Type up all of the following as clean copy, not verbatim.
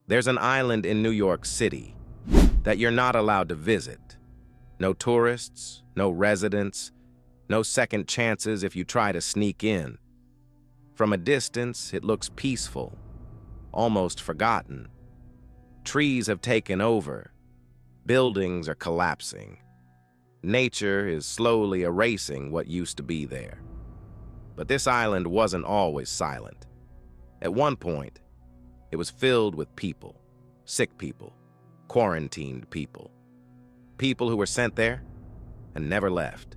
There's an island in New York City that you're not allowed to visit. No tourists, no residents, no second chances if you try to sneak in. From a distance, it looks peaceful, almost forgotten. Trees have taken over. Buildings are collapsing. Nature is slowly erasing what used to be there. But this island wasn't always silent. At one point, it was filled with people, sick people, quarantined people. People who were sent there and never left.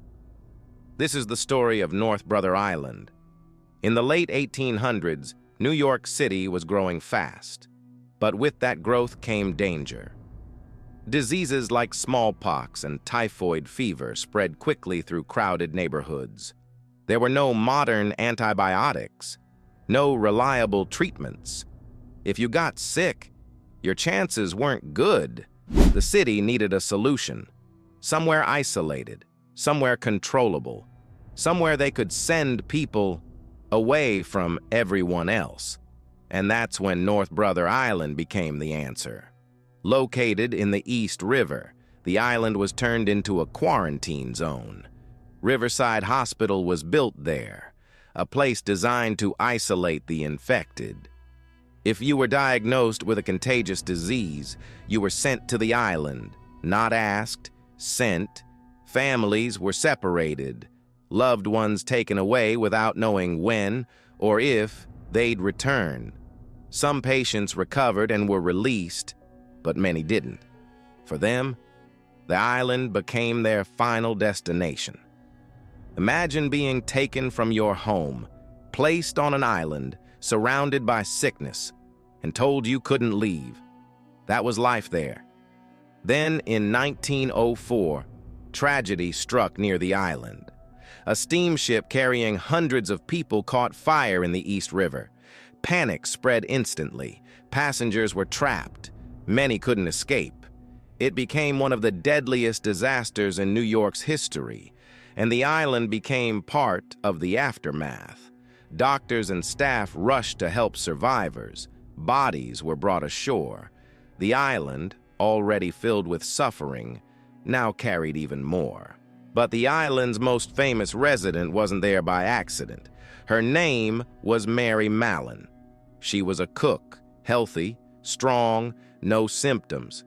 This is the story of North Brother Island. In the late 1800s, New York City was growing fast, but with that growth came danger. Diseases like smallpox and typhoid fever spread quickly through crowded neighborhoods. There were no modern antibiotics, no reliable treatments. If you got sick, your chances weren't good. The city needed a solution, somewhere isolated, somewhere controllable, somewhere they could send people away from everyone else. And that's when North Brother Island became the answer. Located in the East River, the island was turned into a quarantine zone. Riverside Hospital was built there, a place designed to isolate the infected. If you were diagnosed with a contagious disease, you were sent to the island, not asked, sent. Families were separated, loved ones taken away without knowing when or if they'd return. Some patients recovered and were released, but many didn't. For them, the island became their final destination. Imagine being taken from your home, placed on an island, surrounded by sickness, and told you couldn't leave. That was life there. Then, in 1904, tragedy struck near the island. A steamship carrying hundreds of people caught fire in the East River. Panic spread instantly. Passengers were trapped. Many couldn't escape. It became one of the deadliest disasters in New York's history, and the island became part of the aftermath. Doctors and staff rushed to help survivors. Bodies were brought ashore. The island, already filled with suffering, now carried even more. But the island's most famous resident wasn't there by accident. Her name was Mary Mallon. She was a cook, healthy, strong, no symptoms.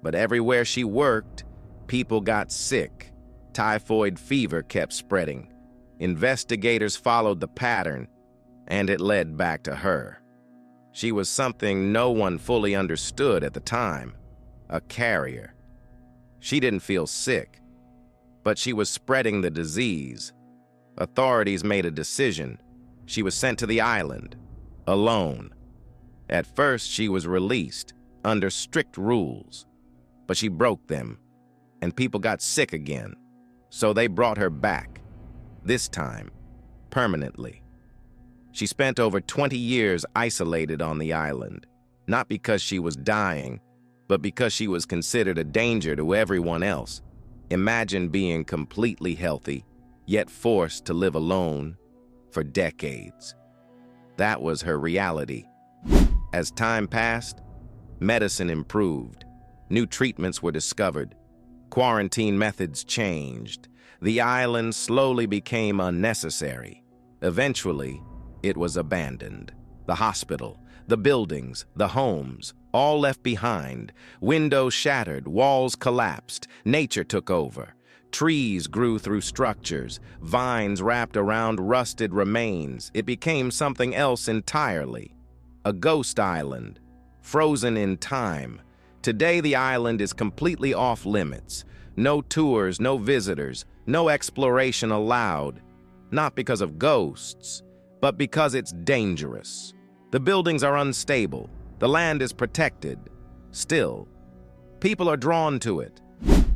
But everywhere she worked, people got sick. Typhoid fever kept spreading. Investigators followed the pattern, and it led back to her. She was something no one fully understood at the time, a carrier. She didn't feel sick, but she was spreading the disease. Authorities made a decision. She was sent to the island, alone. At first, she was released under strict rules, but she broke them, and people got sick again. So they brought her back, this time, permanently. She spent over 20 years isolated on the island, not because she was dying, but because she was considered a danger to everyone else. Imagine being completely healthy, yet forced to live alone for decades. That was her reality. As time passed, medicine improved. New treatments were discovered. Quarantine methods changed. The island slowly became unnecessary. Eventually, it was abandoned. The hospital, the buildings, the homes, all left behind. Windows shattered, walls collapsed, nature took over. Trees grew through structures, vines wrapped around rusted remains. It became something else entirely. A ghost island, frozen in time. Today the island is completely off limits. No tours, no visitors, no exploration allowed. Not because of ghosts, but because it's dangerous. The buildings are unstable. The land is protected. Still, people are drawn to it.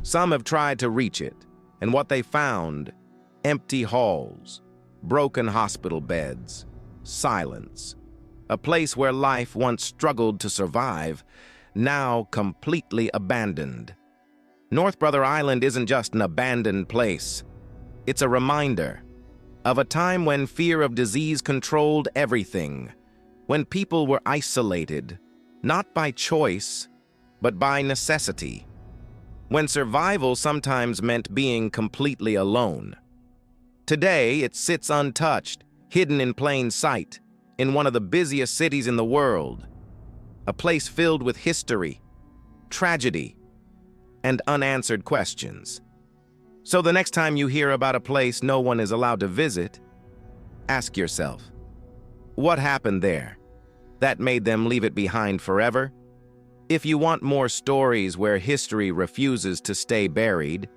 Some have tried to reach it, and what they found: empty halls, broken hospital beds, silence. A place where life once struggled to survive, now completely abandoned. North Brother Island isn't just an abandoned place. It's a reminder of a time when fear of disease controlled everything, when people were isolated, not by choice, but by necessity, when survival sometimes meant being completely alone. Today, it sits untouched, hidden in plain sight, in one of the busiest cities in the world, a place filled with history, tragedy, and unanswered questions. So the next time you hear about a place no one is allowed to visit, ask yourself, what happened there that made them leave it behind forever? If you want more stories where history refuses to stay buried,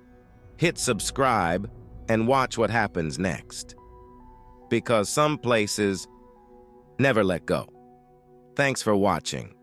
hit subscribe and watch what happens next. Because some places never let go. Thanks for watching.